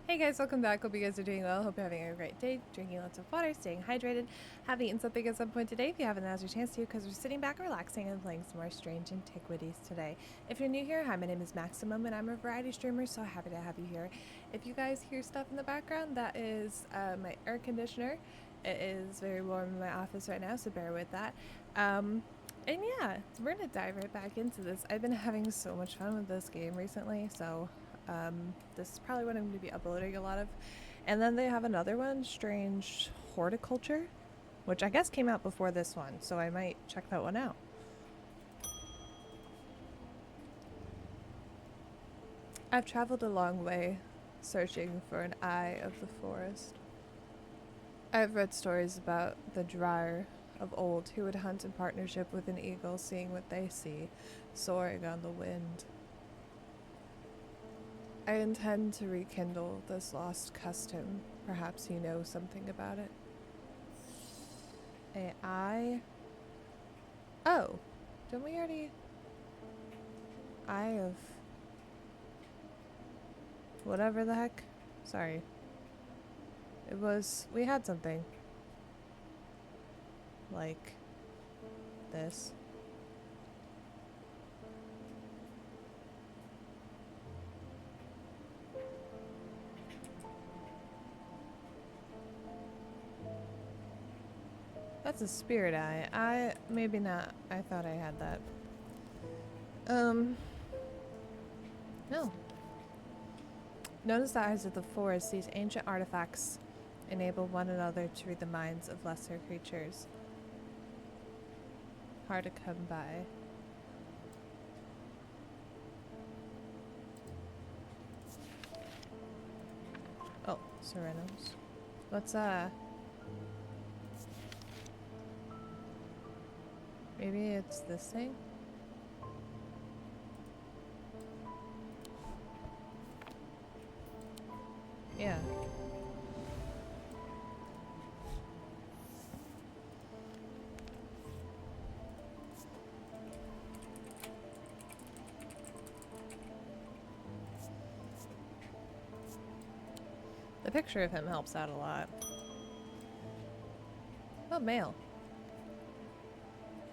Hey guys, welcome back. Hope you guys are doing well. Hope you're having a great day, drinking lots of water, staying hydrated, have eaten something at some point today if you haven't had a chance to, because we're sitting back relaxing and playing some more strange antiquities today. If you're new here, hi, my name is Maximum and I'm a variety streamer, so happy to have you here. If you guys hear stuff in the background, that is my air conditioner. It is very warm in my office right now, so bear with that. And yeah, we're gonna dive right back into this. I've been having so much fun with this game recently, so this is probably what I'm going to be uploading a lot of. And then they have another one, Strange Horticulture, which I guess came out before this one, so I might check that one out. I've traveled a long way searching for an eye of the forest. I've read stories about the Dryer of old who would hunt in partnership with an eagle, seeing what they see, soaring on the wind. I intend to rekindle this lost custom. Perhaps you know something about it. AI. Oh, didn't we already? Eye of. Whatever the heck. Sorry. It was. We had something. Like. This. That's a spirit eye. Maybe not. I thought I had that. No. Known as the Eyes of the Forest, these ancient artifacts enable one another to read the minds of lesser creatures. Hard to come by. Oh, Serenos. What's maybe it's this thing? Yeah. The picture of him helps out a lot. Oh, mail.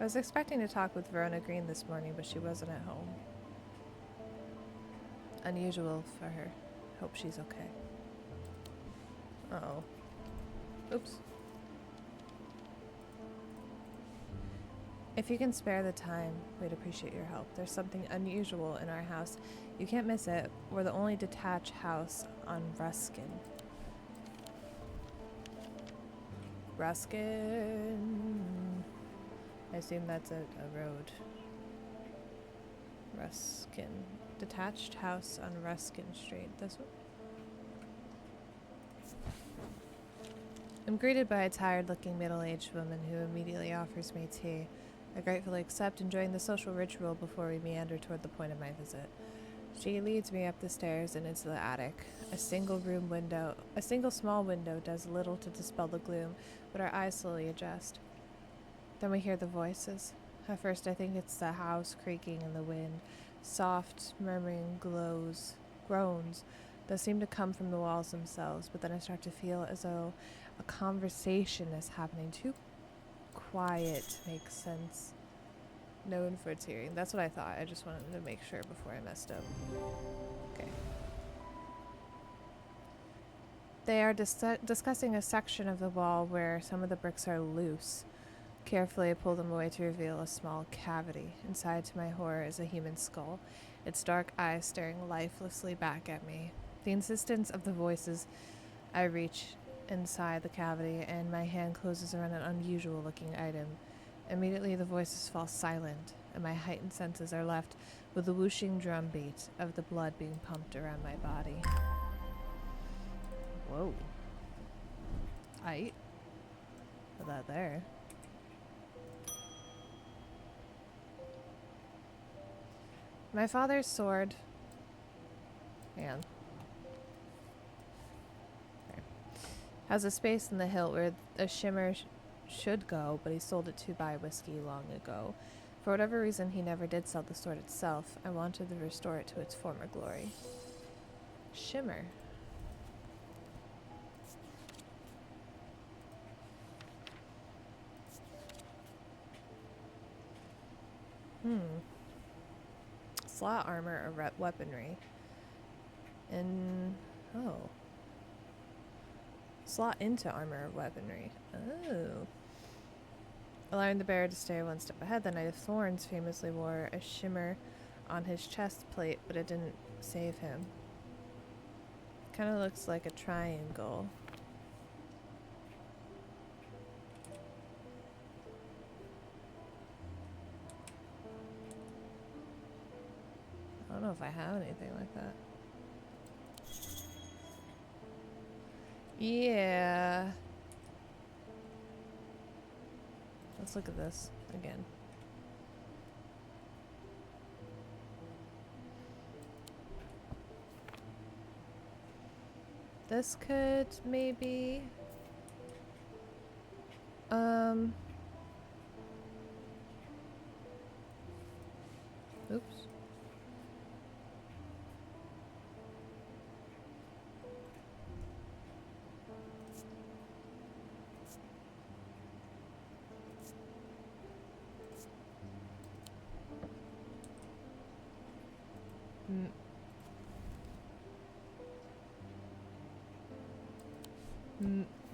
I was expecting to talk with Verona Green this morning, but she wasn't at home. Unusual for her. Hope she's okay. Uh-oh. Oops. If you can spare the time, we'd appreciate your help. There's something unusual in our house. You can't miss it. We're the only detached house on Ruskin. Ruskin. I assume that's a road. Ruskin. Detached house on Ruskin Street. This one? I'm greeted by a tired-looking middle-aged woman who immediately offers me tea. I gratefully accept, enjoying the social ritual before we meander toward the point of my visit. She leads me up the stairs and into the attic. A single small window does little to dispel the gloom, but our eyes slowly adjust. Then we hear the voices. At first I think it's the house creaking in the wind, soft, murmuring groans that seem to come from the walls themselves, but then I start to feel as though a conversation is happening, too quiet to make sense. No inference hearing. That's what I thought. I just wanted to make sure before I messed up. Okay. They are discussing a section of the wall where some of the bricks are loose. Carefully, I pull them away to reveal a small cavity. Inside, to my horror, is a human skull, its dark eyes staring lifelessly back at me. The insistence of the voices, I reach inside the cavity, and my hand closes around an unusual-looking item. Immediately, the voices fall silent, and my heightened senses are left with the whooshing drumbeat of the blood being pumped around my body. Whoa. Put that there. My father's sword. Man. Has a space in the hilt where a shimmer should go, but he sold it to buy whiskey long ago. For whatever reason, he never did sell the sword itself. I wanted to restore it to its former glory. Shimmer. Hmm. Slot armor or weaponry. And... oh. Slot into armor or weaponry. Oh. Allowing the bearer to stay one step ahead, the Knight of Thorns famously wore a shimmer on his chest plate, but it didn't save him. Kind of looks like a triangle. I don't know if I have anything like that. Yeah. Let's look at this again. This could maybe... Oops.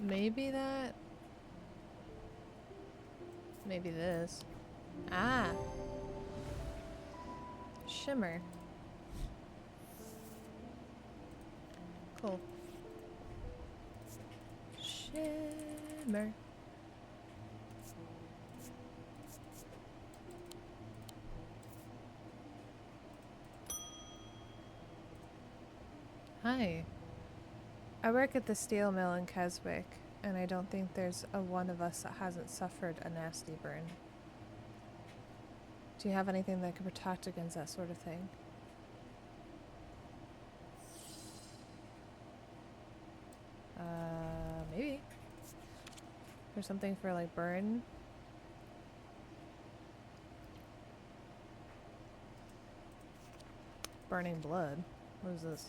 Maybe that? Maybe this. Ah! Shimmer. Cool. Shimmer. Hi. I work at the steel mill in Keswick, and I don't think there's a one of us that hasn't suffered a nasty burn. Do you have anything that can protect against that sort of thing? Maybe. Or something for like burn? Burning blood. What is this?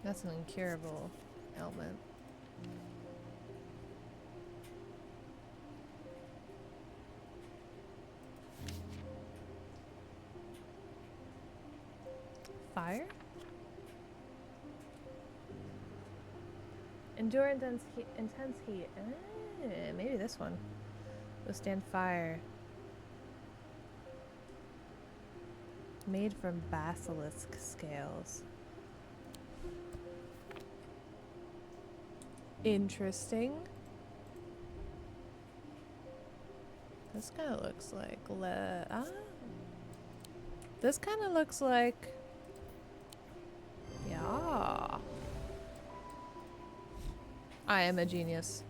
That's an incurable ailment. Fire? Endure intense heat. Maybe this one. Withstand fire. Made from basilisk scales. Interesting. This kind of looks like this kind of looks like... yeah. I am a genius.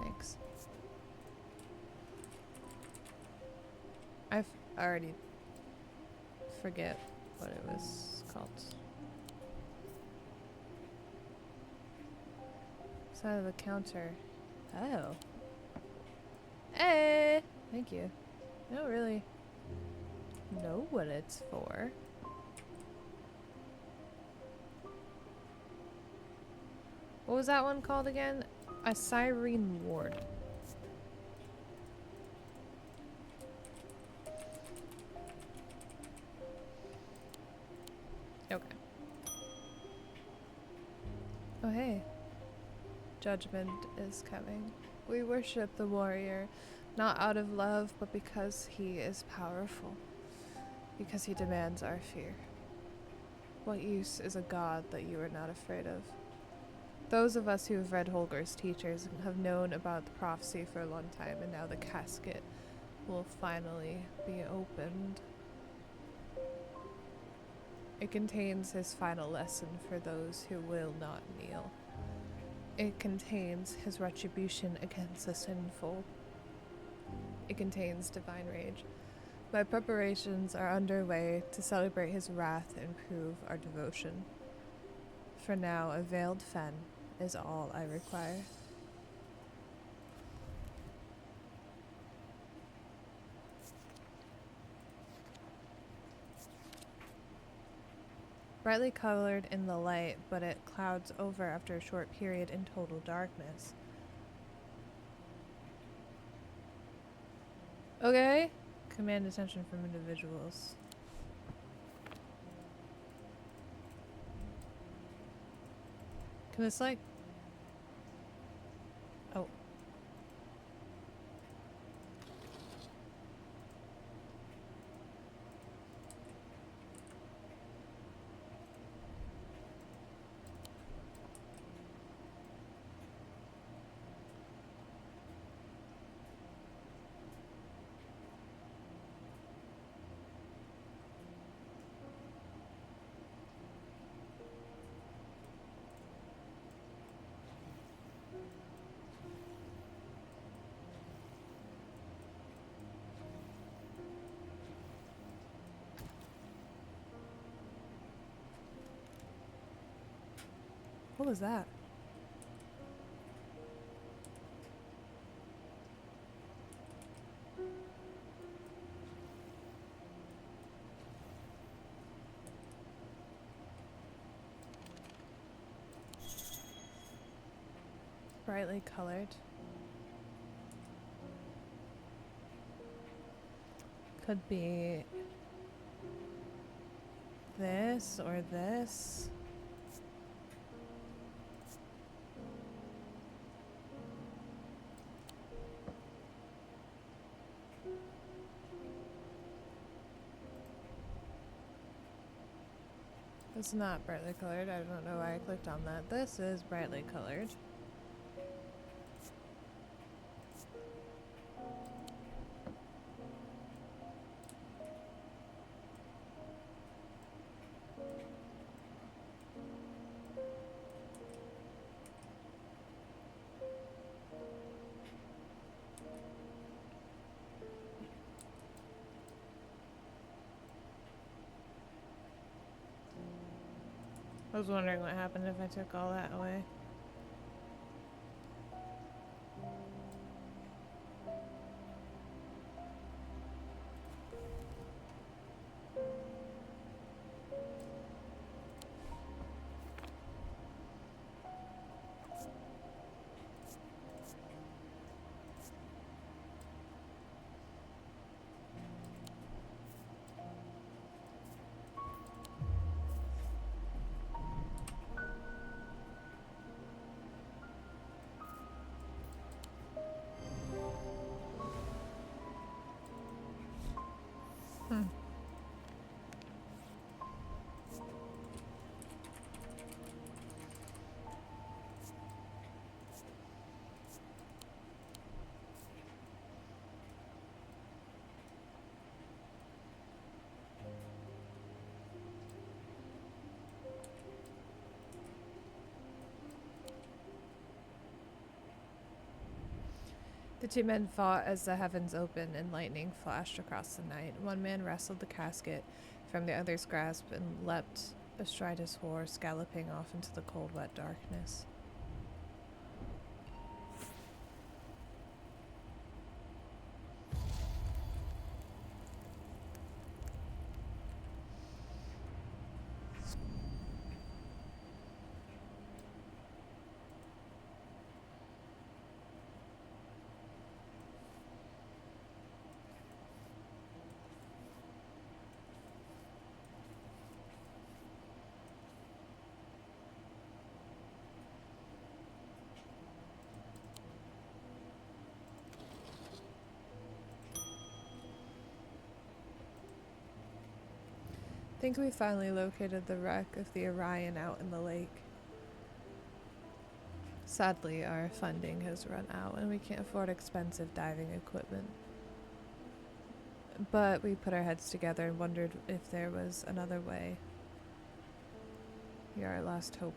Thanks. I've already forget what it was called. Side of the counter. Oh. Hey! Thank you. I don't really know what it's for. What was that one called again? A Siren Ward. Okay. Oh hey. Judgment is coming. We worship the warrior, not out of love, but because he is powerful. Because he demands our fear. What use is a god that you are not afraid of? Those of us who have read Holger's teachers have known about the prophecy for a long time, and now the casket will finally be opened. It contains his final lesson for those who will not kneel. It contains his retribution against the sinful. It contains divine rage. My preparations are underway to celebrate his wrath and prove our devotion. For now, a veiled fen is all I require. Brightly colored in the light, but it clouds over after a short period in total darkness. Okay. Command attention from individuals. Can this, like... Oh. What was that? Brightly colored. Could be this or this. It's not brightly colored. I don't know why I clicked on that. This is brightly colored. I was wondering what happened if I took all that away. Hmm. The two men fought as the heavens opened and lightning flashed across the night. One man wrestled the casket from the other's grasp and leapt astride his horse, galloping off into the cold, wet darkness. I think we finally located the wreck of the Orion out in the lake. Sadly, our funding has run out and we can't afford expensive diving equipment. But we put our heads together and wondered if there was another way. You're our last hope.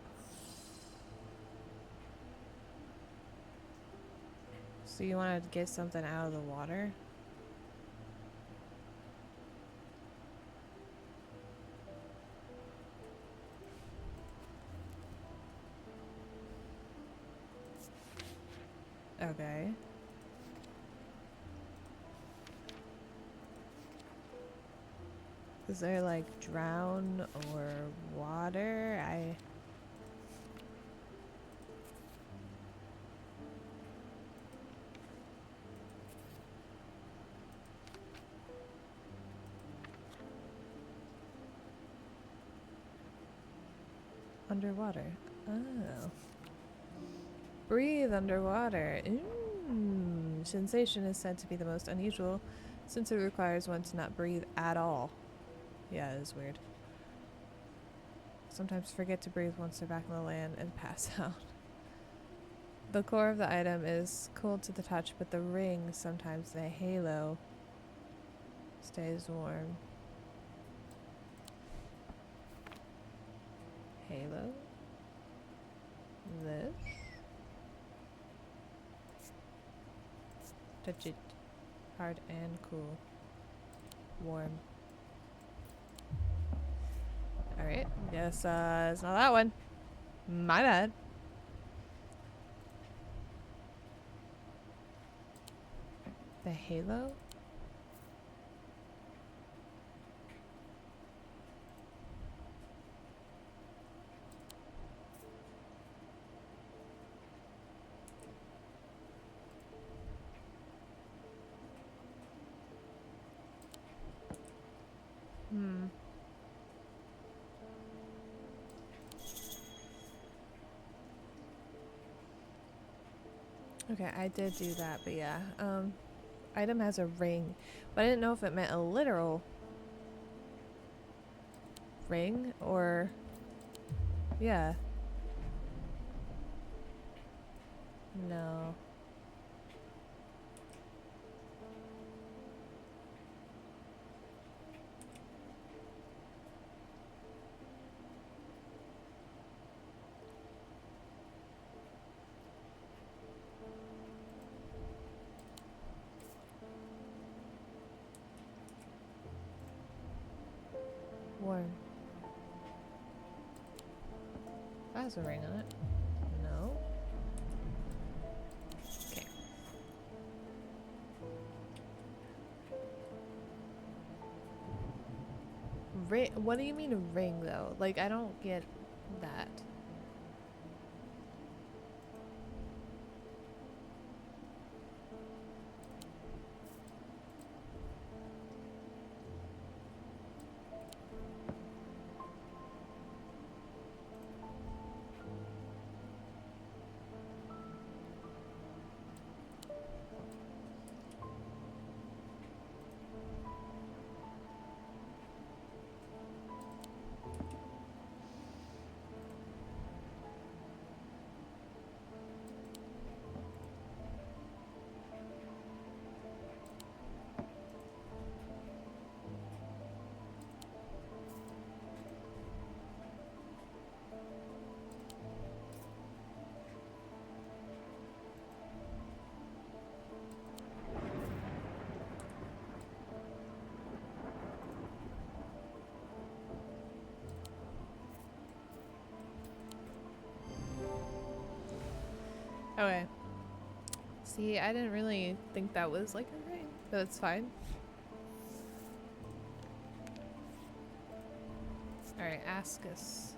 So you want to get something out of the water? Okay. Is there like drown or water? Underwater. Oh. Breathe underwater. Sensation is said to be the most unusual since it requires one to not breathe at all. Yeah, it is weird. Sometimes forget to breathe once they're back on the land and pass out. The core of the item is cold to the touch, but the ring, sometimes the halo, stays warm. Halo? This? Touch it. Hard and cool. Warm. Alright, guess it's not that one. My bad. The halo? Okay, I did do that, but yeah. Item has a ring, but I didn't know if it meant a literal ring or... Yeah. No. Warm. That has a ring on it. No. Okay. What do you mean a ring, though? Like, I don't get that. Okay. See, I didn't really think that was like a ring, but it's fine. Alright, ask us.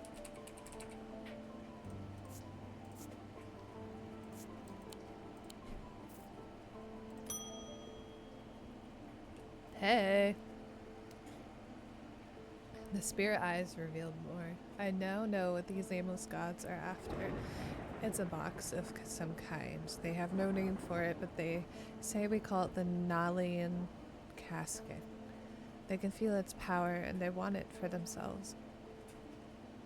Hey! The spirit eyes revealed more. I now know what these nameless gods are after. It's a box of some kind. They have no name for it, but they say we call it the Nalian casket. They can feel its power and they want it for themselves.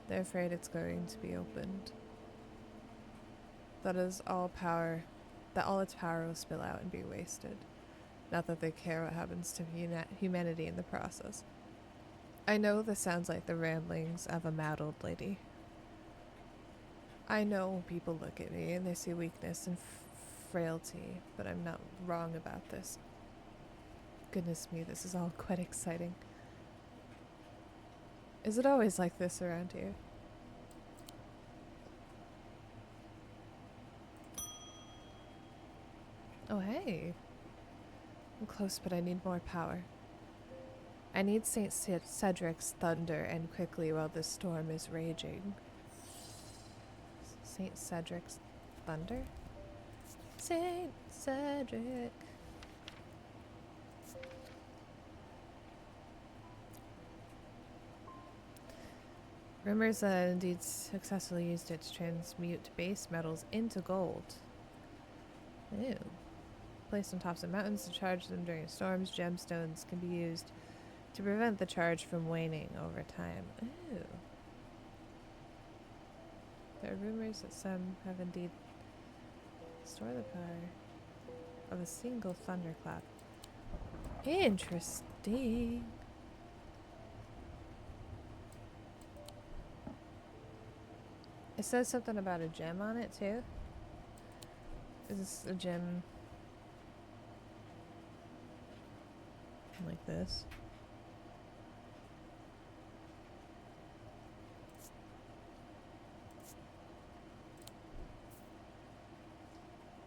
They're afraid it's going to be opened. That all its power will spill out and be wasted. Not that they care what happens to humanity in the process. I know this sounds like the ramblings of a mad old lady. I know people look at me and they see weakness and frailty, but I'm not wrong about this. Goodness me, this is all quite exciting. Is it always like this around here? Oh, hey. I'm close, but I need more power. I need Cedric's thunder and quickly while this storm is raging. St. Cedric's thunder? St. Cedric. Rumors that indeed successfully used it to transmute base metals into gold. Ew. Placed on tops of mountains to charge them during storms, gemstones can be used to prevent the charge from waning over time. Ooh. There are rumors that some have indeed stored the power of a single thunderclap. Interesting. It says something about a gem on it too. Is this a gem like this?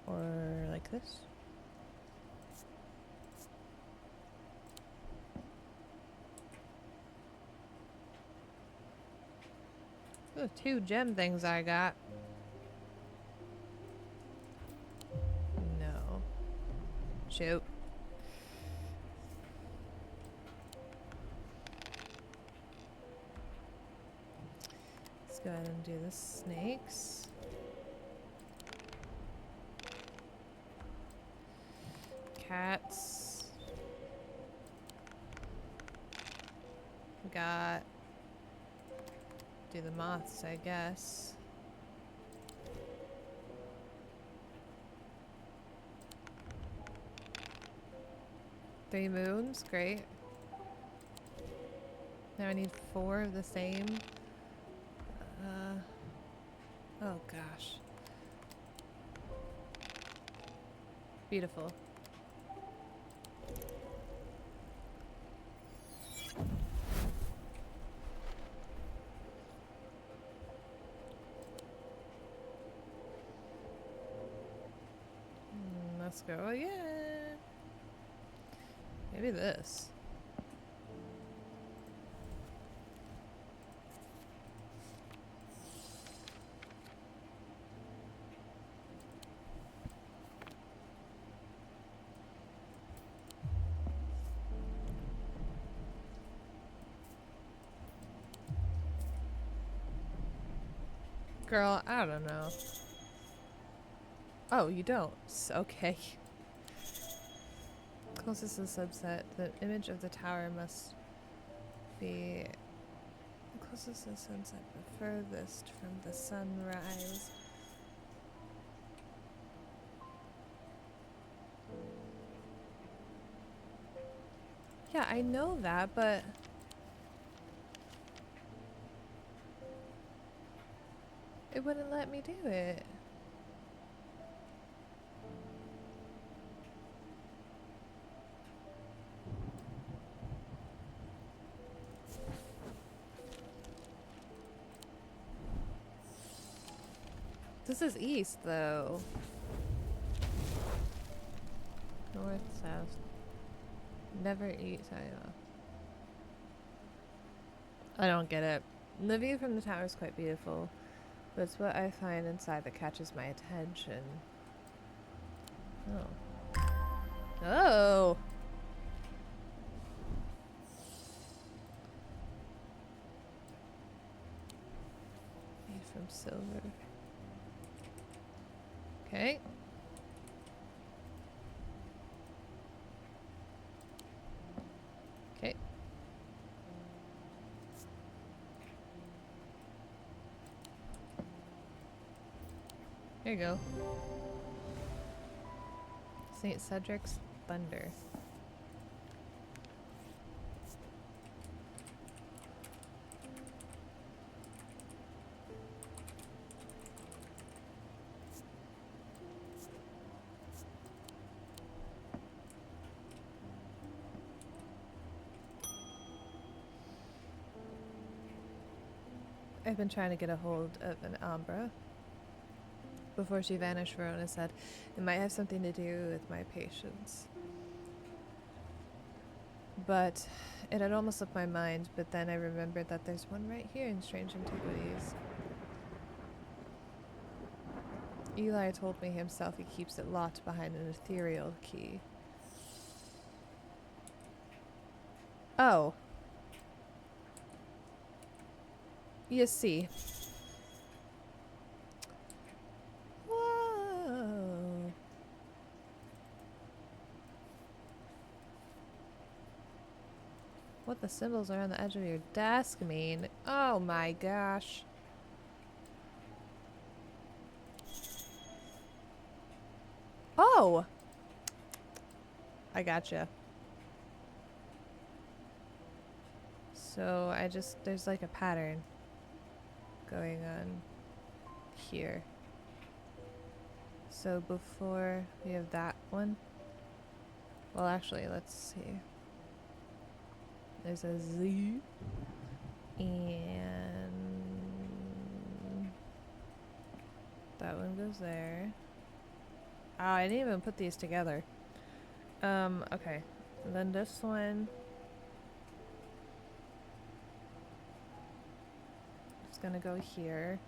Or like this? The 2 gem things I got. No. Shoot. Let's go ahead and do the snakes. Cats. We got... do the moths, I guess. Three moons, great. Now I need 4 of the same. Oh gosh. Beautiful. Let's go again. Maybe this. Girl, I don't know. Oh, you don't? Okay. Closest to the subset. The image of the tower must be closest to the sunset, but furthest from the sunrise. Yeah, I know that, but... it wouldn't let me do it. This is east, though. North, south. Never eat. I don't get it. The view from the tower is quite beautiful, but it's what I find inside that catches my attention. Oh. Oh! Made from silver. Okay. Okay. Here you go. St. Cedric's Thunder. I've been trying to get a hold of an Umbra. Before she vanished, Verona said, it might have something to do with my patience. But it had almost slipped my mind, but then I remembered that there's one right here in Strange Antiquities. Eli told me himself he keeps it locked behind an ethereal key. Oh. You see. Whoa. What the symbols are on the edge of your desk mean? Oh my gosh. Oh! I gotcha. So there's like a pattern going on here. So before we have that one. Well, actually, let's see. There's a Z. And that one goes there. Oh, I didn't even put these together. Okay. And then this one. It's gonna go here.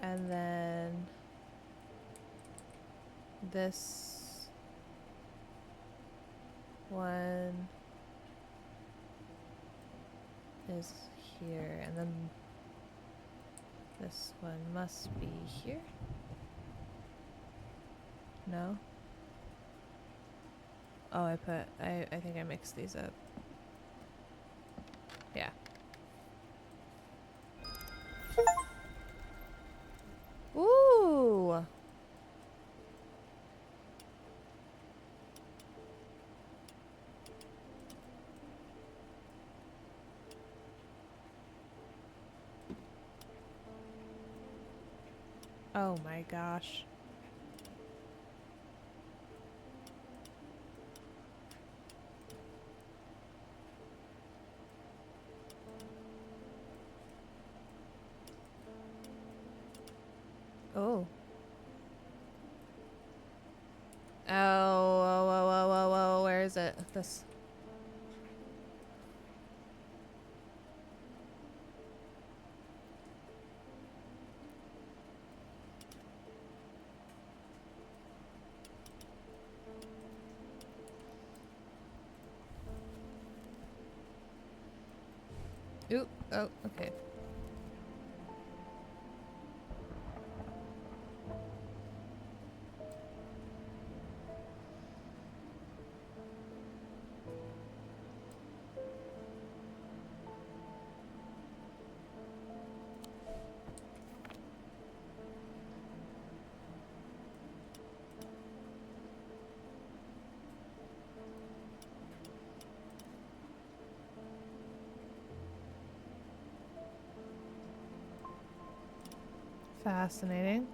And then this one is here, and then this one must be here? No? Oh, I think I mixed these up. Yeah. Ooh! Oh my gosh. Oh. Oh, where is it? This. Ooh, oh, okay. Fascinating.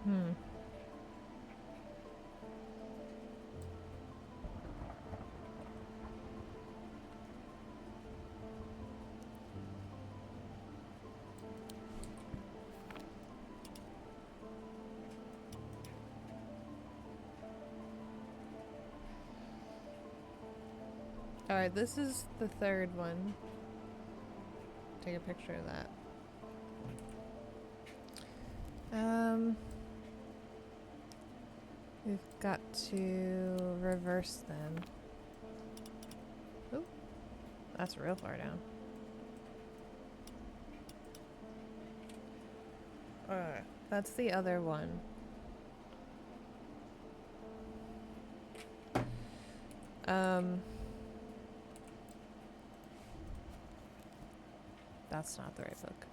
Hmm. Alright, this is the third one. Take a picture of that. We've got to reverse them. Ooh, that's real far down. Alright, that's the other one. That's not the right book.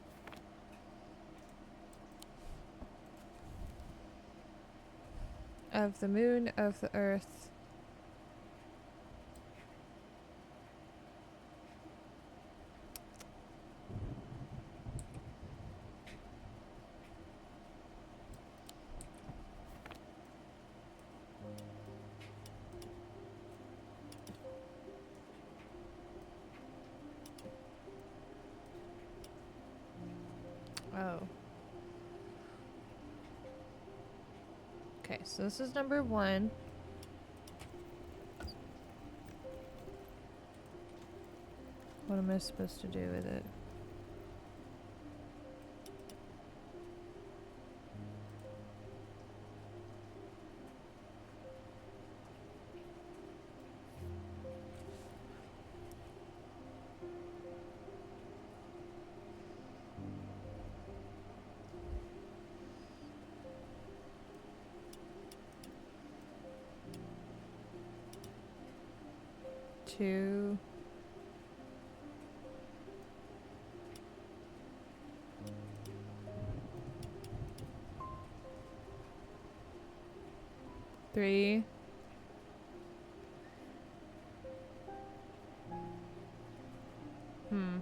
of the moon, of the earth. Oh. Okay, so this is number 1. What am I supposed to do with it? Two. Three. Hmm.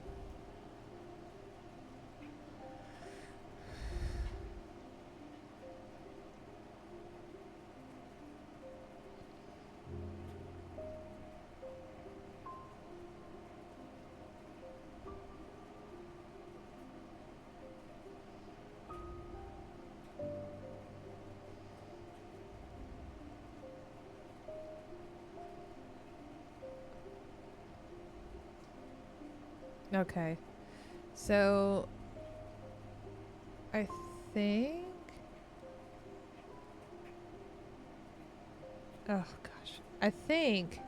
Okay. So I think oh gosh. I think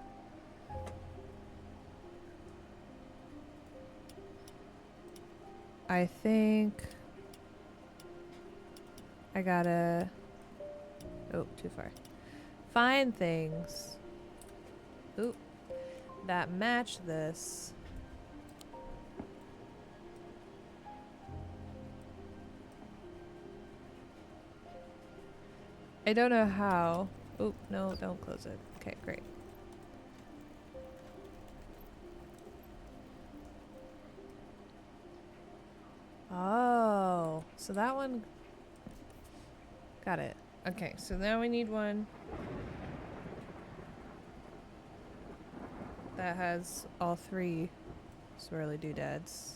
I gotta too far. Find things. Ooh. That match this. I don't know how. Oh, no, don't close it. Okay, great. Oh, so that one. Got it. Okay, so now we need one that has all 3 swirly doodads.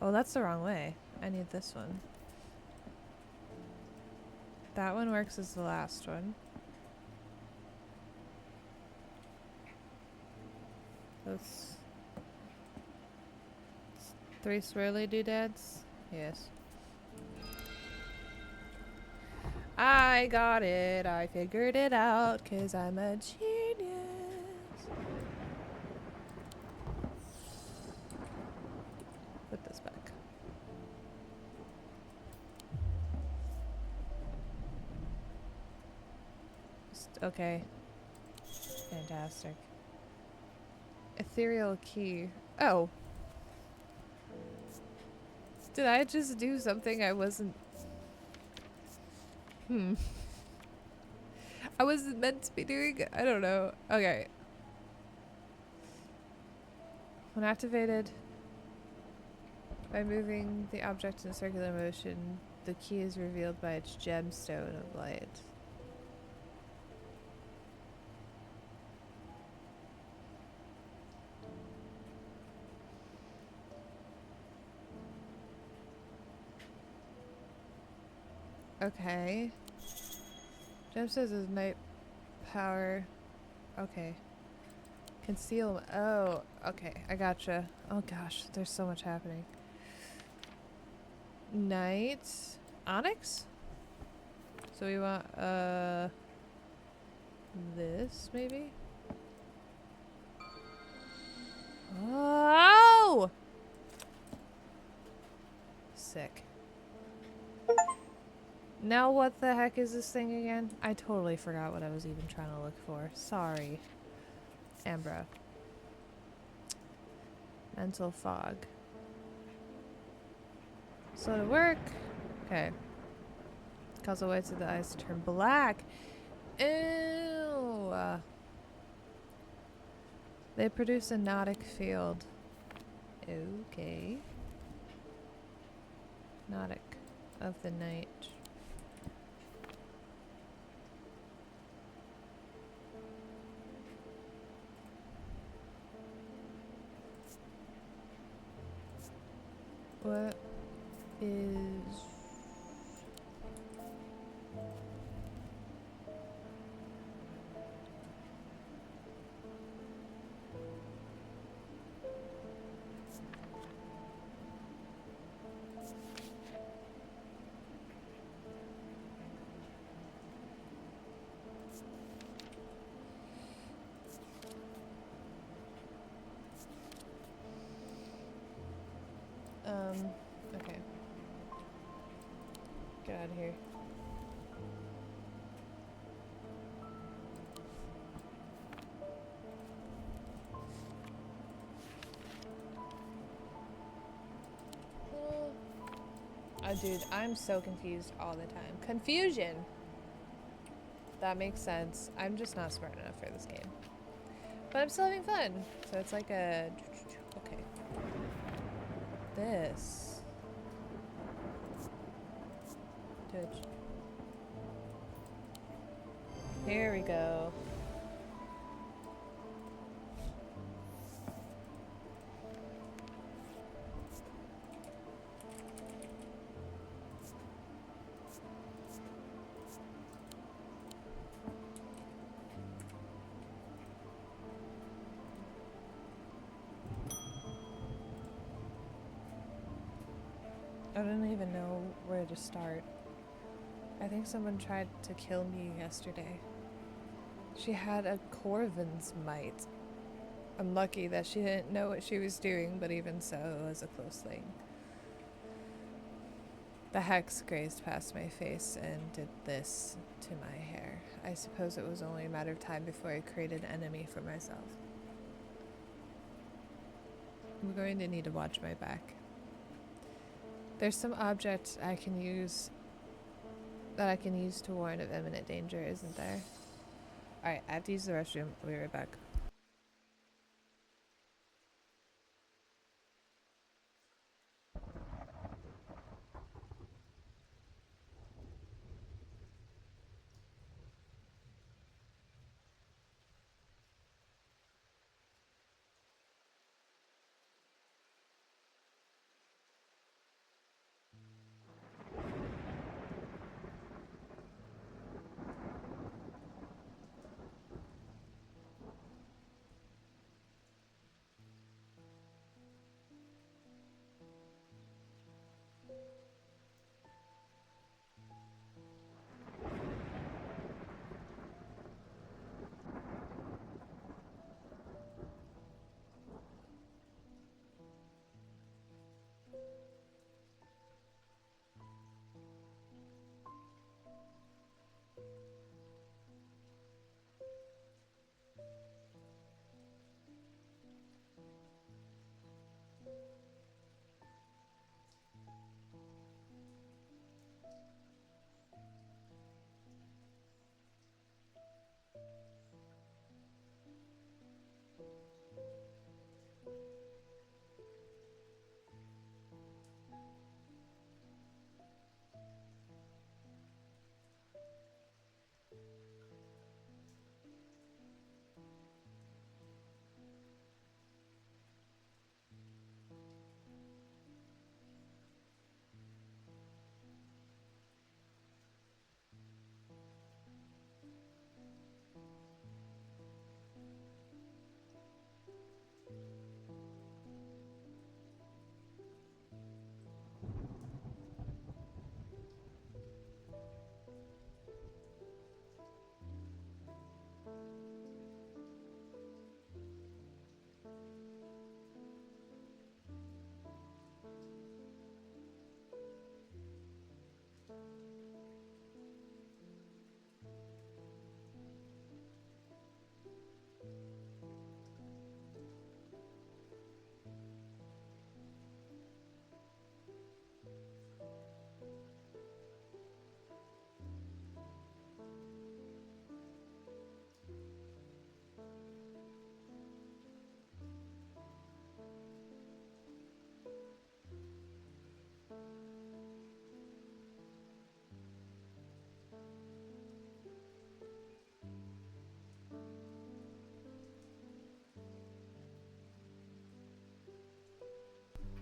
Oh, that's the wrong way. I need this one. That one works as the last one. Those 3 swirly doodads? Yes. I got it. I figured it out because I'm a genius. Put this back. Okay. Fantastic. Ethereal key. Oh. Did I just do something I wasn't... I wasn't meant to be doing? I don't know. Okay. When activated by moving the object in a circular motion, the key is revealed by its gemstone of light. Okay. Gemstones is night power. Okay. Conceal. Oh, okay. I gotcha. Oh gosh, there's so much happening. Night. Onyx? So we want, this maybe? Oh! Sick. Now what the heck is this thing again? I totally forgot what I was even trying to look for. Sorry. Ambra. Mental fog. So to work. Okay. Cause the whites of the eyes to turn black. Ew. They produce a nautic field. Okay. Nautic of the night. What is... okay. Get out of here. Oh, dude, I'm so confused all the time. Confusion! That makes sense. I'm just not smart enough for this game. But I'm still having fun. So it's like a... Okay. This. Touch. Here we go. I don't even know where to start. I think someone tried to kill me yesterday. She had a Corvin's mite. I'm lucky that she didn't know what she was doing, but even so, it was a close thing. The hex grazed past my face and did this to my hair. I suppose it was only a matter of time before I created an enemy for myself. I'm going to need to watch my back. There's some object I can use to warn of imminent danger, isn't there? Alright, I have to use the restroom. I'll be right back.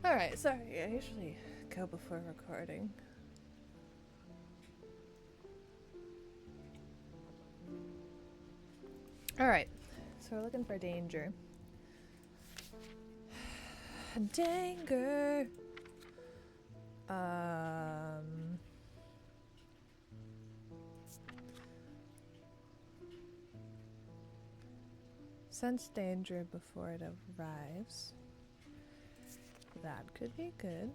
Alright, sorry, I usually go before recording. Alright, so we're looking for danger. Danger! Sense danger before it arrives. That could be good.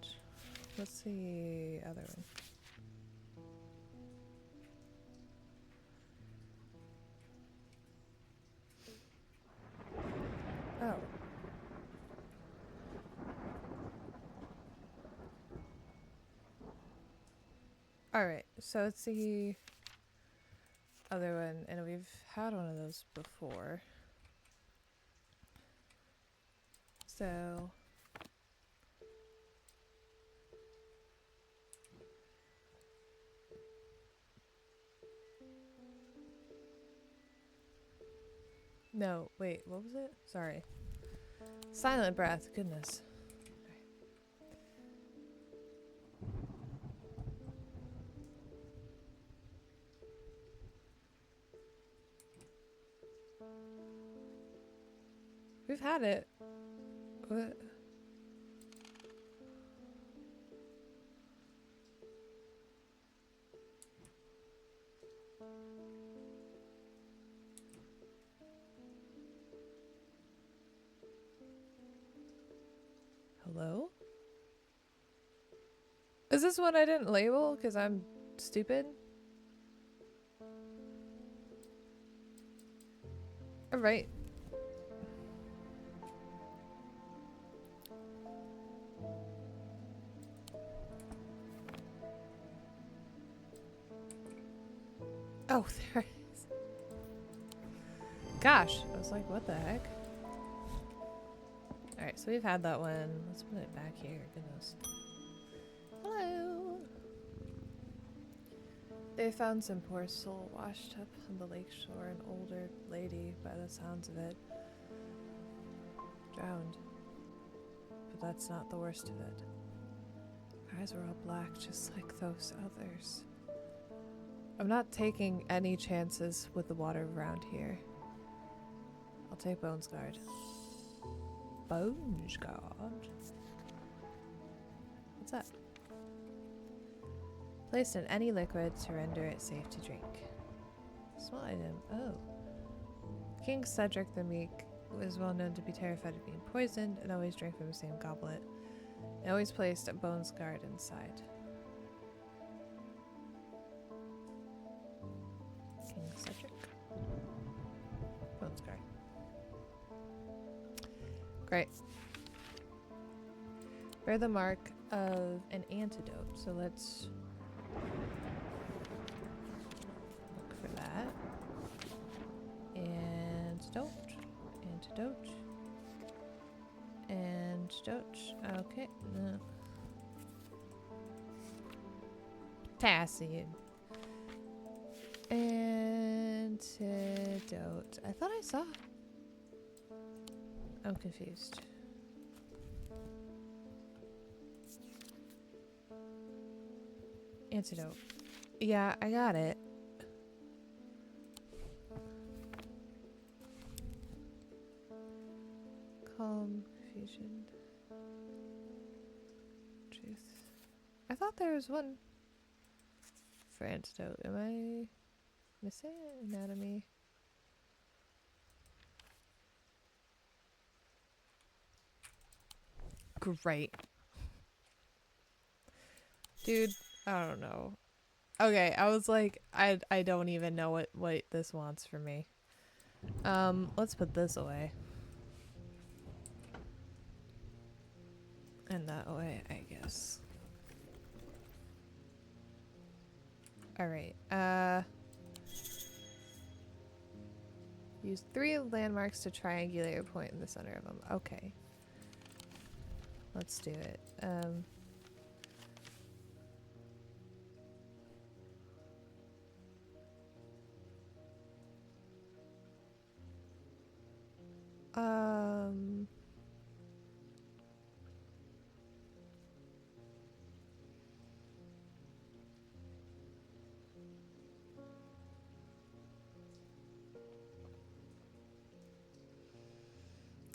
What's the other one? Oh. Alright, so it's the other one, and we've had one of those before. So... No, wait, what was it? Sorry. Silent breath, goodness. We've had it. What? Hello? Is this one I didn't label because I'm stupid? Alright. Oh, there it is. Gosh, I was like, what the heck? Alright, so we've had that one. Let's put it back here, goodness. Hello! They found some poor soul washed up on the lake shore, an older lady, by the sounds of it. Drowned. But that's not the worst of it. Her eyes were all black, just like those others. I'm not taking any chances with the water around here. I'll take Bones Guard. Bones Guard? What's that? Placed in any liquid to render it safe to drink. Small item. Oh. King Cedric the Meek was well known to be terrified of being poisoned and always drank from the same goblet. And always placed a Bones Guard inside. King Cedric. Bones Guard. Great. Bear the mark of an antidote. So let's look for that. Antidote. Antidote. Antidote. Okay. No. Potassium. Antidote. I thought I saw. I'm confused. Antidote. Yeah, I got it. Calm, confusion. Truth. I thought there was one for antidote. Am I missing anatomy? Great. Dude, I don't know. Okay, I was like, I don't even know what this wants from me. Let's put this away. And that away, I guess. Alright, use 3 landmarks to triangulate a point in the center of them. Okay. Let's do it.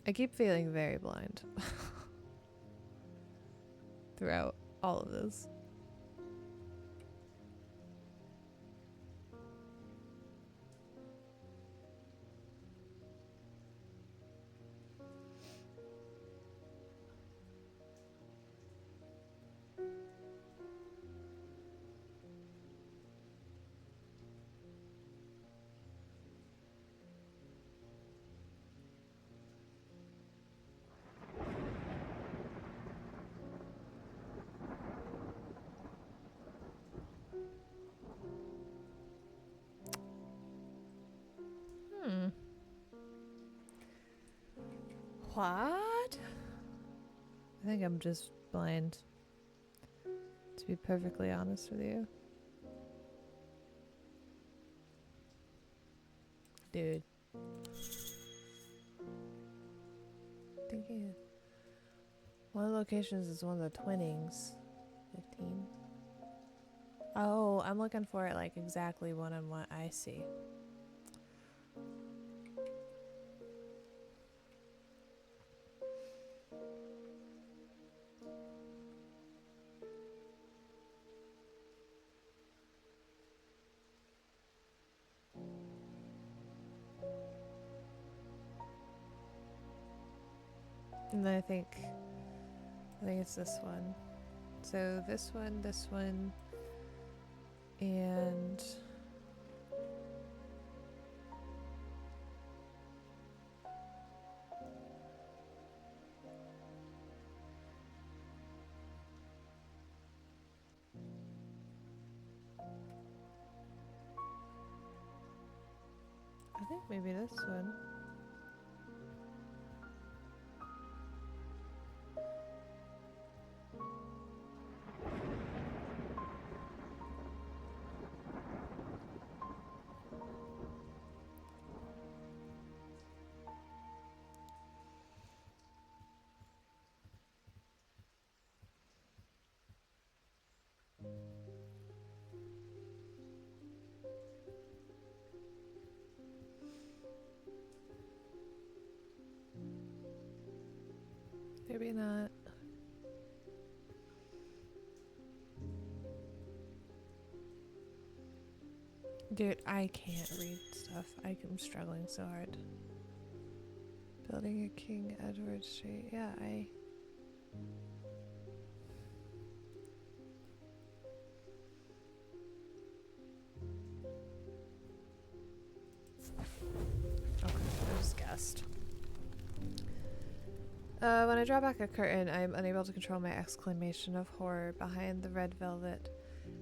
I keep feeling very blind throughout all of this. What? I think I'm just blind, to be perfectly honest with you. Dude. Thinking one of the locations is one of the twinnings. 15. Oh, I'm looking for it like exactly one on what I see. And then I think it's this one. So this one, and I think maybe this one. Maybe not. Dude, I can't read stuff. I'm struggling so hard. Building a King Edward Street. Yeah, okay, I just guessed. When I draw back a curtain, I am unable to control my exclamation of horror. Behind the red velvet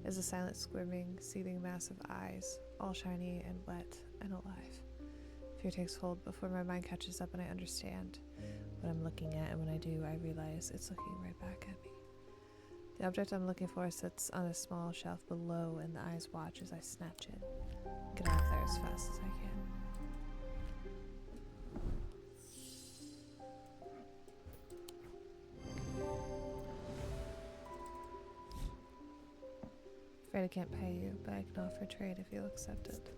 is a silent squirming, seething mass of eyes, all shiny and wet and alive. Fear takes hold before my mind catches up and I understand what I'm looking at, and when I do, I realize it's looking right back at me. The object I'm looking for sits on a small shelf below, and the eyes watch as I snatch it. Get out of there as fast as I can. Afraid I can't pay you, but I can offer trade if you'll accept it.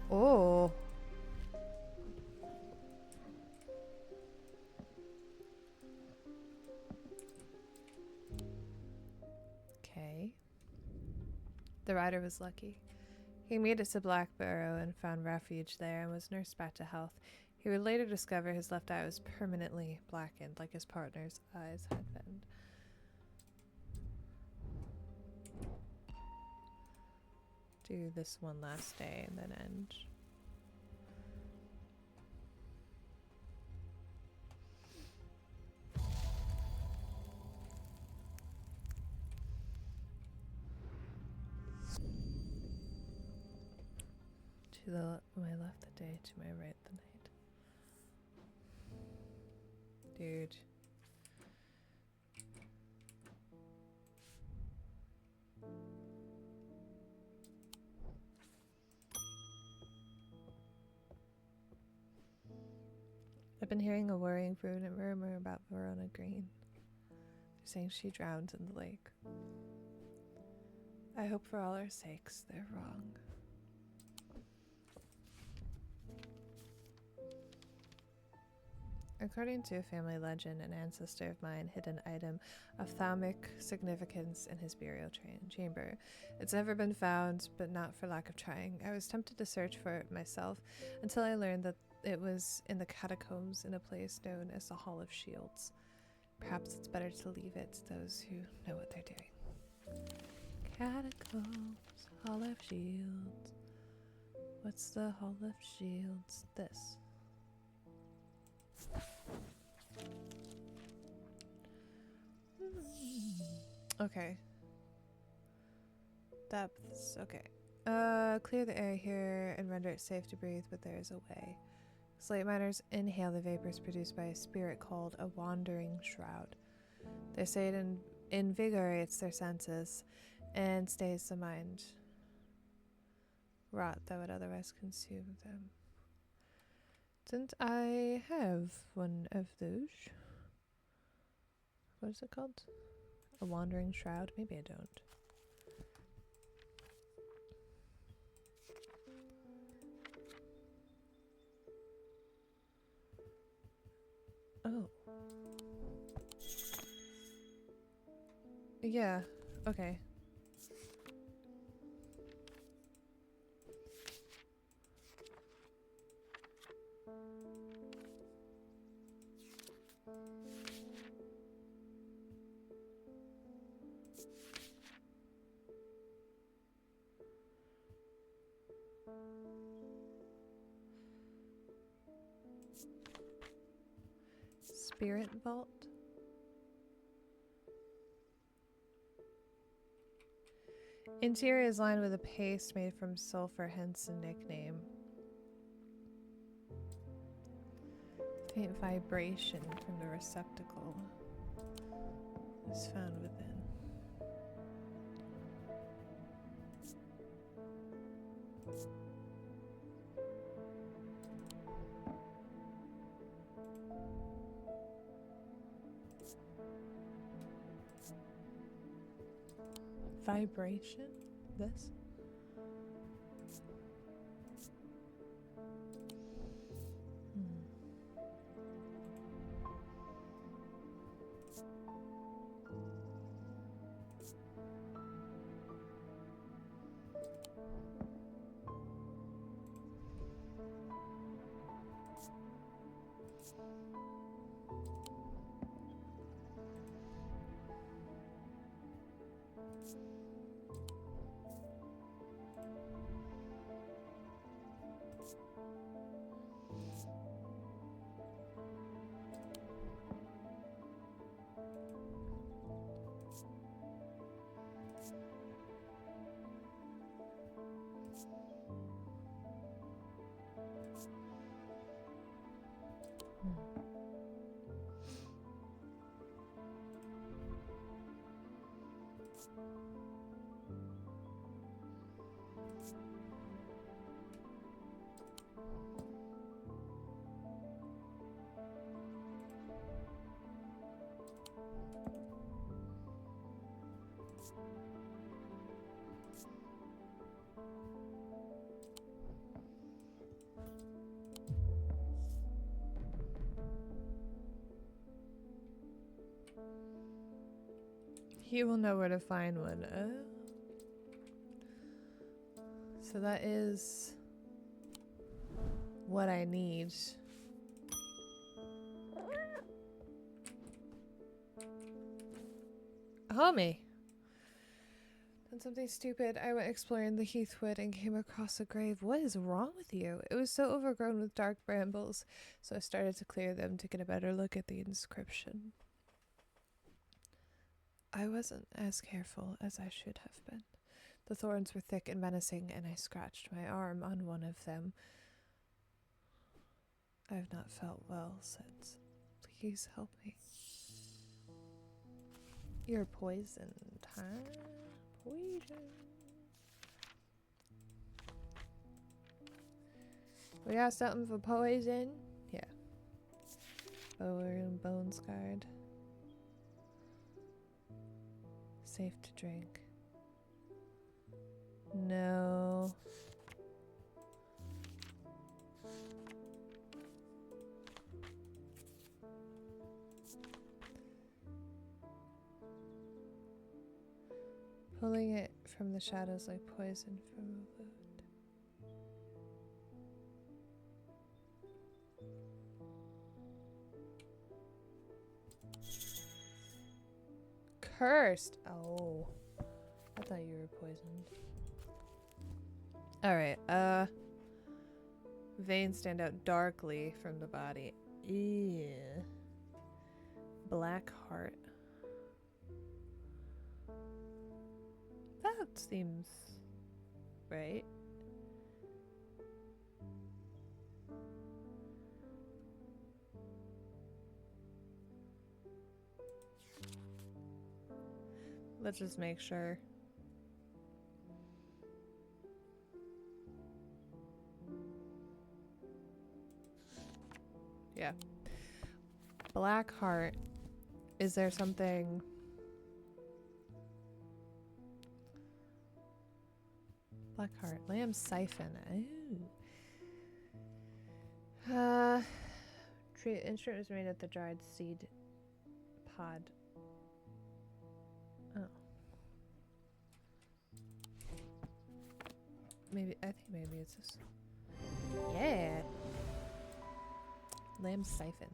Oh. Okay. The rider was lucky. He made it to Blackbarrow and found refuge there and was nursed back to health. He would later discover his left eye was permanently blackened, like his partner's eyes had been. Do this one last day and then end. To my left the day, to my right the night. Dude. I've been hearing a worrying rumor about Verona Green. There's saying she drowned in the lake. I hope for all our sakes they're wrong. According to a family legend, an ancestor of mine hid an item of thalamic significance in his burial chamber. It's never been found, but not for lack of trying. I was tempted to search for it myself until I learned that it was in the catacombs in a place known as the Hall of Shields. Perhaps it's better to leave it to those who know what they're doing. Catacombs, Hall of Shields. What's the Hall of Shields? This. Okay. Depths. Okay. Clear the air here and render it safe to breathe, but there is a way. Slate miners inhale the vapors produced by a spirit called a wandering shroud. They say it invigorates their senses and stays the mind rot that would otherwise consume them. Didn't I have one of those? What is it called? A wandering shroud? Maybe I don't. Oh. Yeah, okay. Spirit Vault? Interior is lined with a paste made from sulfur, hence the nickname. Faint vibration from the receptacle is found within. Vibration? This? He will know where to find one. So that is what I need. Homie! Done something stupid. I went exploring the heathwood and came across a grave. What is wrong with you? It was so overgrown with dark brambles, so I started to clear them to get a better look at the inscription. I wasn't as careful as I should have been. The thorns were thick and menacing, and I scratched my arm on one of them. I have not felt well since. Please help me. You're poisoned, huh? Poison. We got something for poison? Yeah. Oh, we're bone scarred. Safe to drink. No. Pulling it from the shadows like poison from a wound. Cursed! Oh. I thought you were poisoned. Alright, veins stand out darkly from the body. Ew. Black heart. That seems right. Let's just make sure. Yeah. Black heart. Is there something... Black heart. Lamb siphon. Ooh. Tree instrument was made at the dried seed pod. Oh. Maybe, I think maybe it's this. Yeah! Lamb siphon.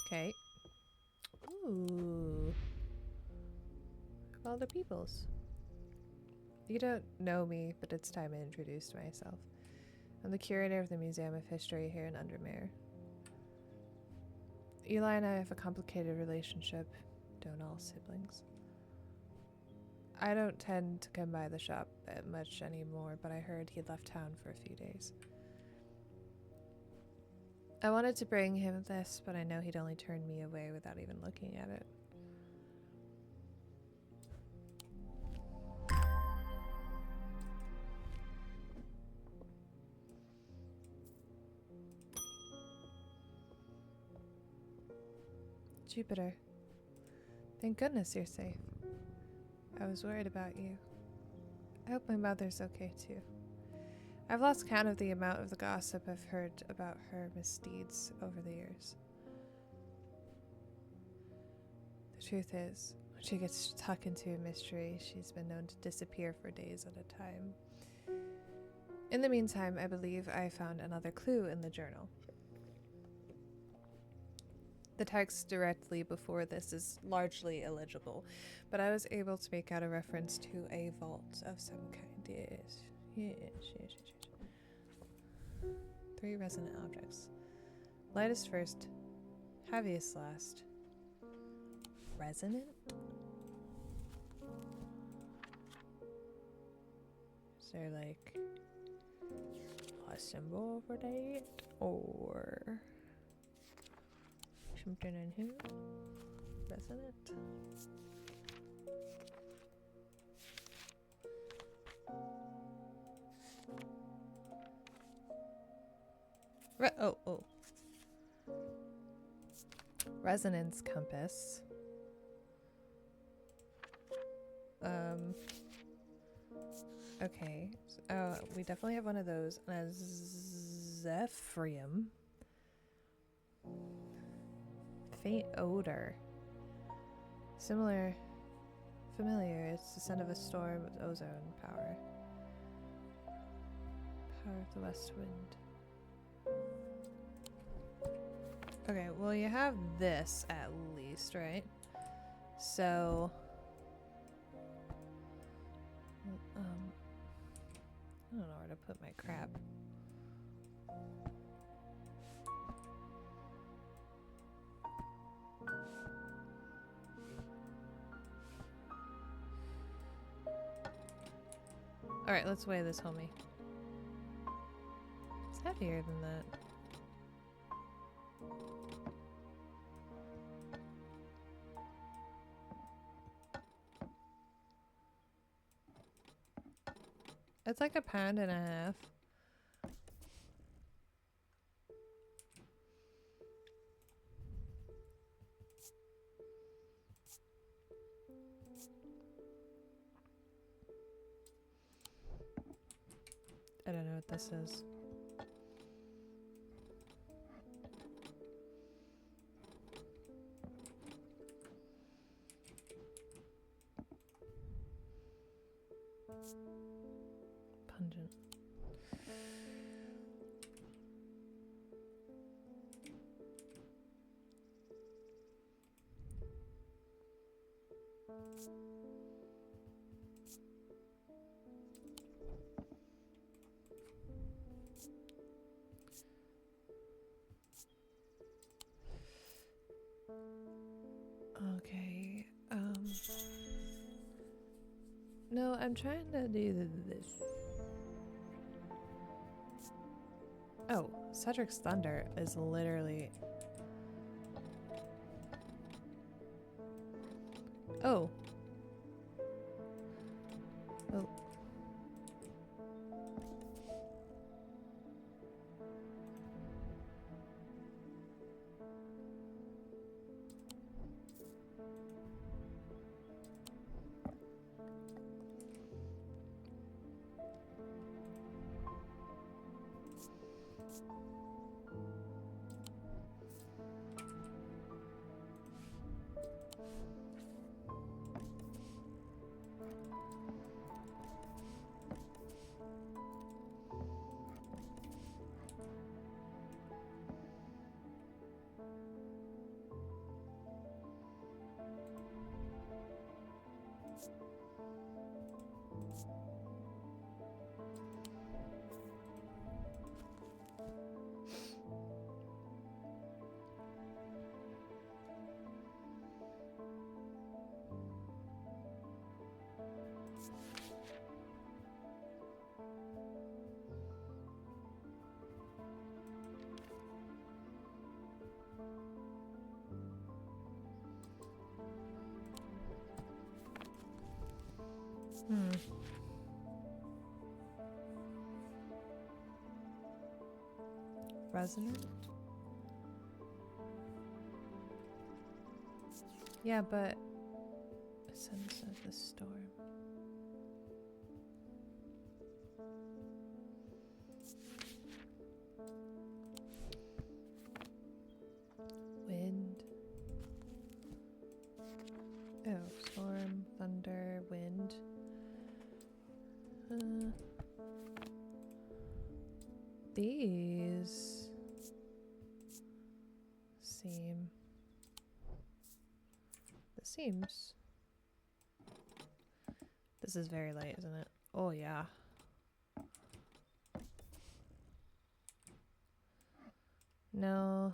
Okay. Ooh. All the peoples. You don't know me, but it's time I introduced myself. I'm the curator of the Museum of History here in Undermere. Eli and I have a complicated relationship. Don't all siblings? I don't tend to come by the shop that much anymore, but I heard he'd left town for a few days. I wanted to bring him this, but I know he'd only turn me away without even looking at it. Jupiter. Thank goodness you're safe. I was worried about you. I hope my mother's okay too. I've lost count of the amount of the gossip I've heard about her misdeeds over the years. The truth is, when she gets stuck into a mystery, she's been known to disappear for days at a time. In the meantime, I believe I found another clue in the journal. The text directly before this is largely illegible, but I was able to make out a reference to a vault of some kind. Yes. 3 resonant objects. Lightest first, heaviest last. Resonant? Is there like a symbol over that? Or something in here? Resonant? Oh. Resonance compass. Okay. We definitely have one of those. And a Zephyrium. Faint odor. Familiar. It's the scent of a storm with ozone power. Power of the west wind. Okay, well you have this at least, right? So I don't know where to put my crap. Alright, let's weigh this, homie. It's heavier than that. It's like 1.5 pounds. I don't know what this is. Pungent. Okay. No, I'm trying to do this. Oh, Cedric's Thunder is literally... Oh. Oh. Resonant? Yeah, but... Sense of the storm. Wind. Oh, storm, thunder, wind. These seem... This seems... This is very light, isn't it? Oh, yeah. No.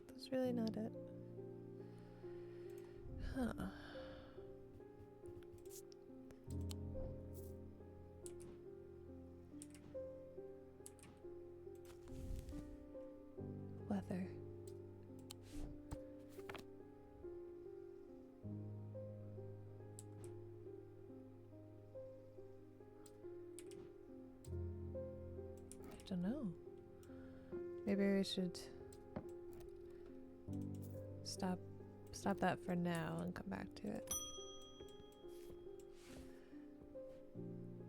That's really not it. Huh. Weather. I don't know. Maybe we should stop that for now and come back to it.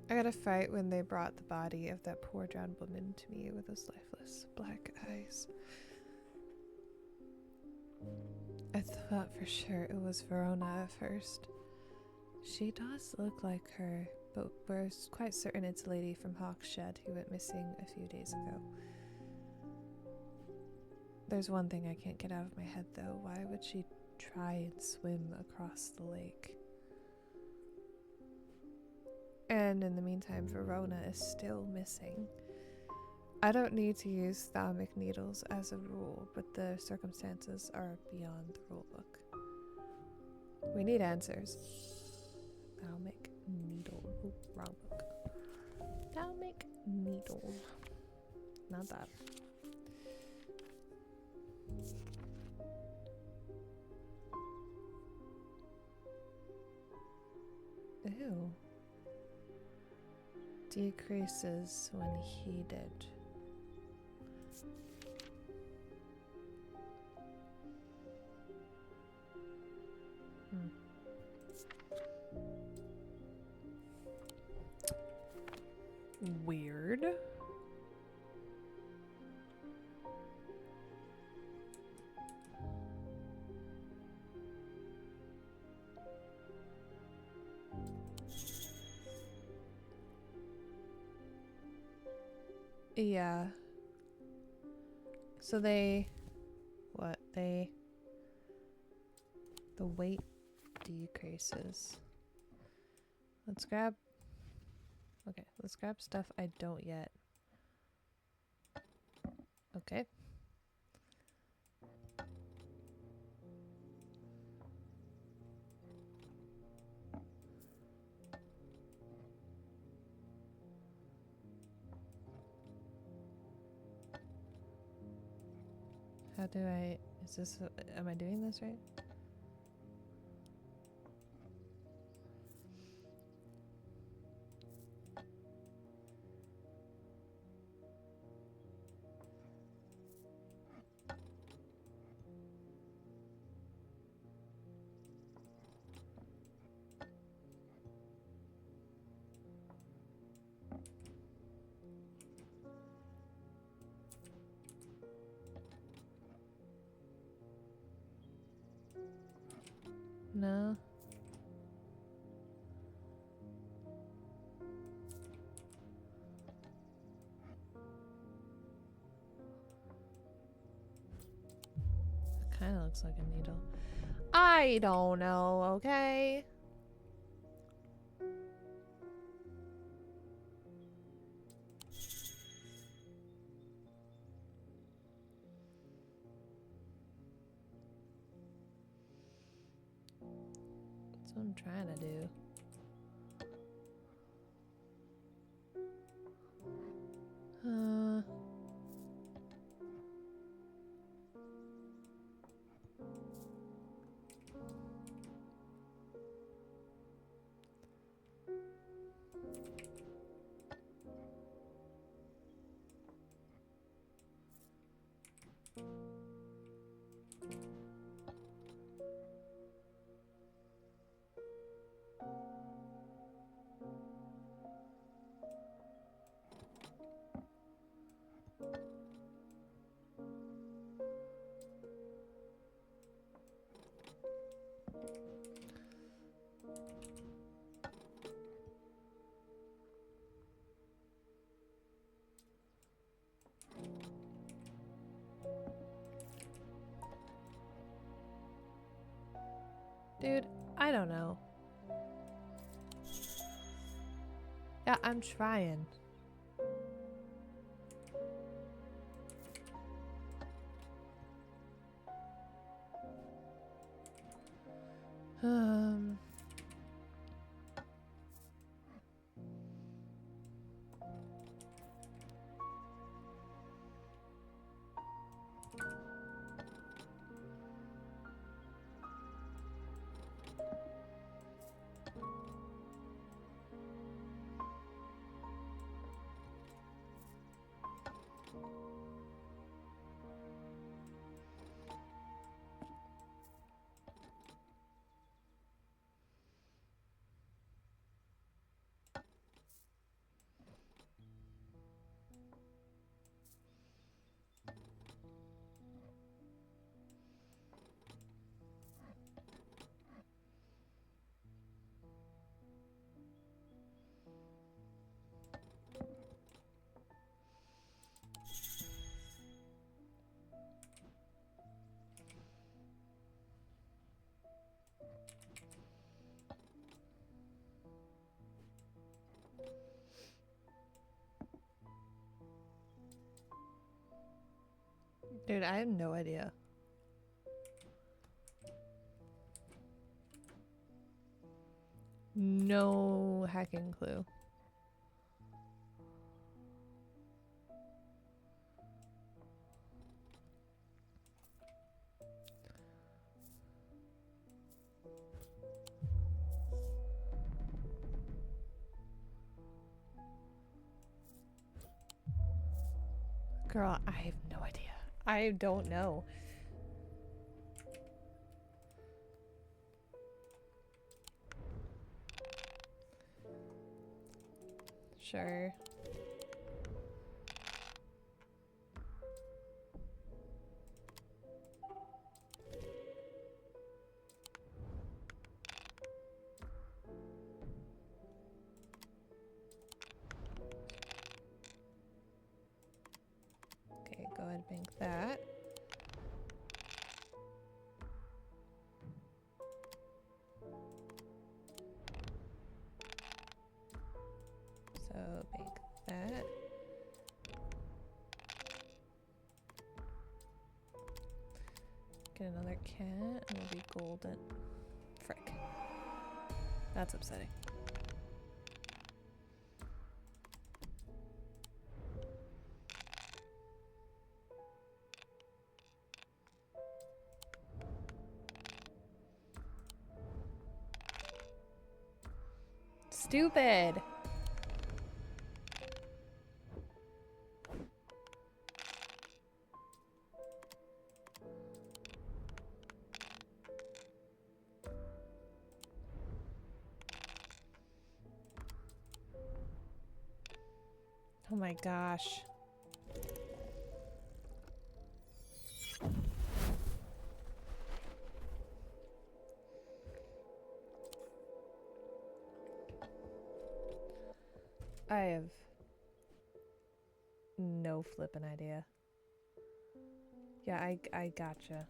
I got a fight when they brought the body of that poor drowned woman to me with those lifeless black eyes. I thought for sure it was Verona at first. She does look like her, but we're quite certain it's a lady from Hawkshed who went missing a few days ago. There's one thing I can't get out of my head though. Why would she try and swim across the lake? And in the meantime, Verona is still missing. I don't need to use thalamic needles as a rule, but the circumstances are beyond the rulebook. We need answers. Thalamic needle. Ooh, wrong book. Ophthalmic needle. Not that. Ew. Decreases when heated. Weird. Yeah. So the weight decreases. Let's grab stuff I don't yet. Okay. How do I, am I doing this right? No. It kind of looks like a needle. I don't know, okay? That's what I'm trying to do. Dude, I don't know. Yeah, I'm trying. Dude, I have no idea. No hacking clue. Girl, I have no idea. I don't know. Sure. Okay, go ahead and bank that. So bank that. Get another cat and we'll be golden. Frick. That's upsetting. Stupid. Oh my gosh. I have no flippin' idea. Yeah, I gotcha.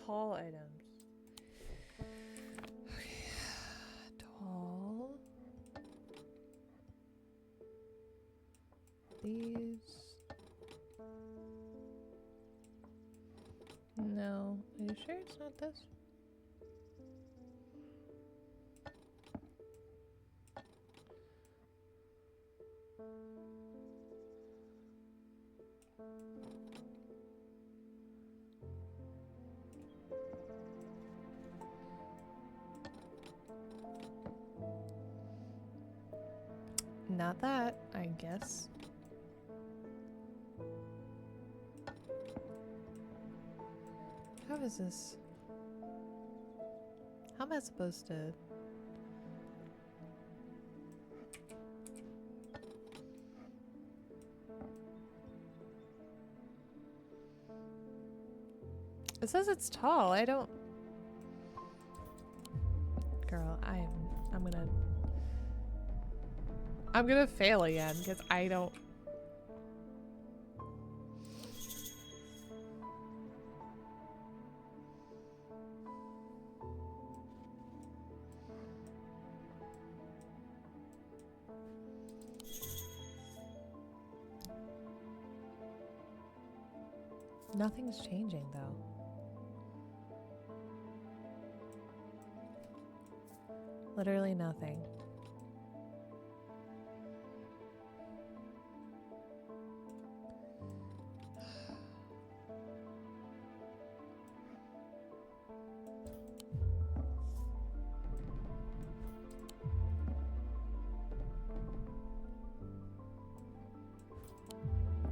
Tall items. Okay. Tall. These. No. Are you sure it's not this? Not that, I guess. How is this? How am I supposed to? It says it's tall. I don't. Girl, I'm gonna fail again because I don't. Nothing's changing though. Literally nothing.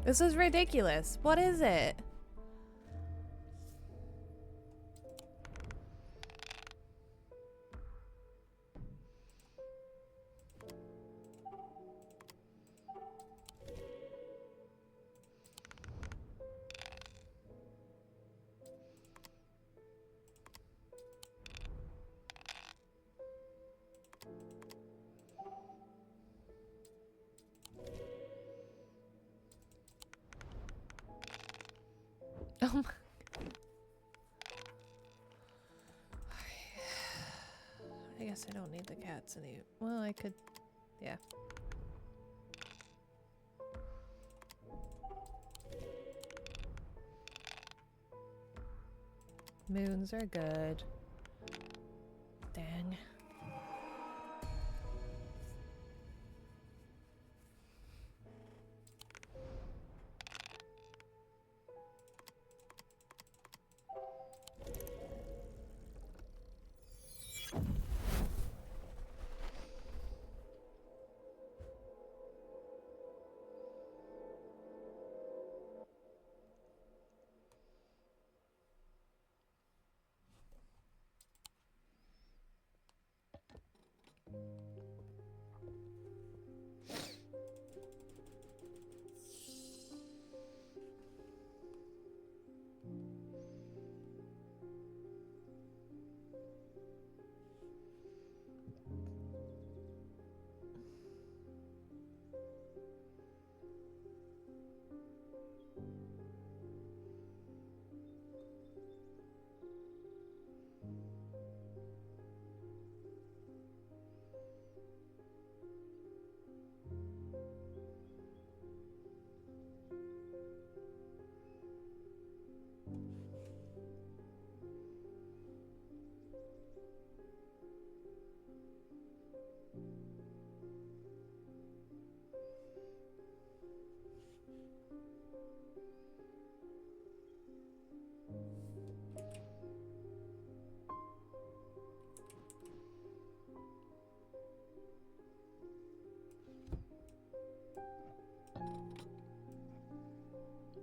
This is ridiculous. What is it? Oh my. I guess I don't need the cats any. Well, I could. Yeah. Moons are good. Dang.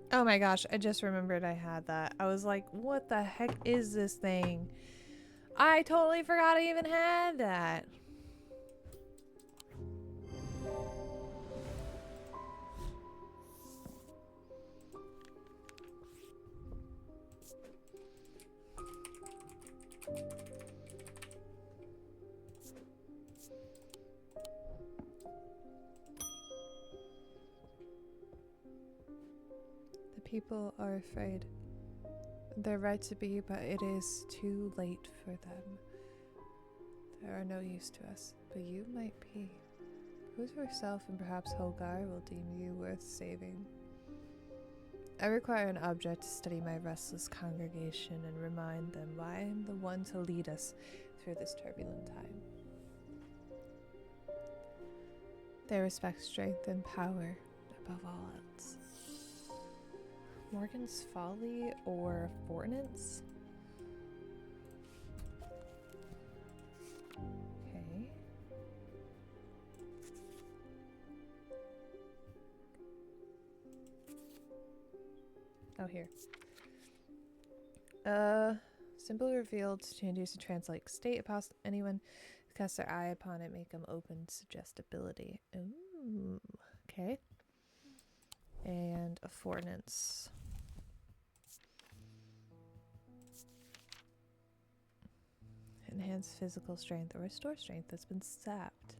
Oh my gosh, I just remembered I had that. I was like, what the heck is this thing? I totally forgot I even had that. The people are afraid. They're right to be, but it is too late for them. They are no use to us, but you might be. Prove yourself, and perhaps Holgar will deem you worth saving. I require an object to steady my restless congregation and remind them why I am the one to lead us through this turbulent time. They respect strength and power above all else. Morgan's Folly or Fortnance? Okay. Oh, here. Symbol revealed to induce a trance-like state. Anyone who casts their eye upon it make them open suggestibility. Ooh, okay. And affordance. Enhance physical strength or restore strength that's been sapped.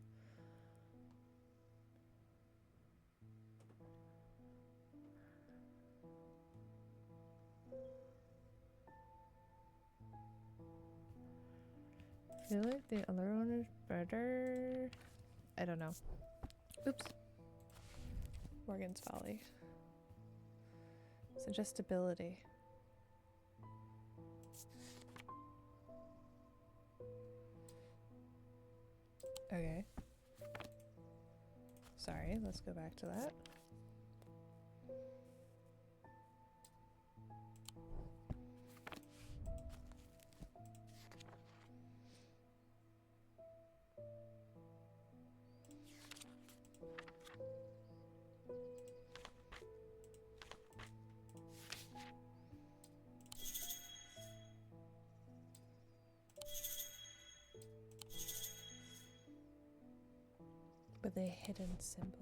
I feel like the other one is better. I don't know. Oops. Morgan's Folly. Suggestibility. Okay. Sorry, let's go back to that. With a hidden symbol.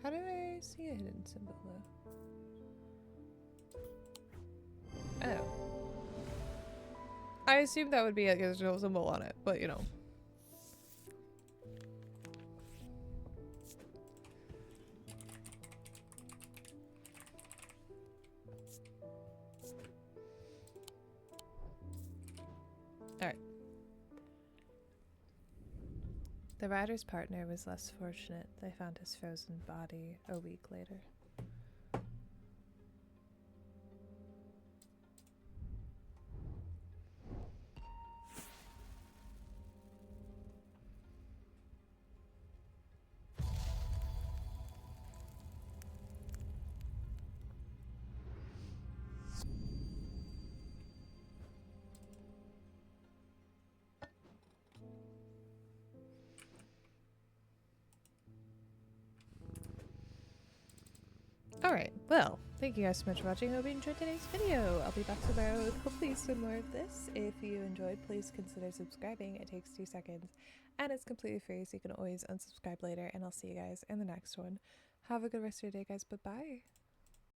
How do I see a hidden symbol though? Oh. I assumed that would be like there's no symbol on it, but you know. Alright. The rider's partner was less fortunate. They found his frozen body a week later. Alright, well, thank you guys so much for watching. I hope you enjoyed today's video. I'll be back tomorrow with hopefully some more of this. If you enjoyed, please consider subscribing. It takes 2 seconds and it's completely free, so you can always unsubscribe later, and I'll see you guys in the next one. Have a good rest of your day, guys. Bye-bye.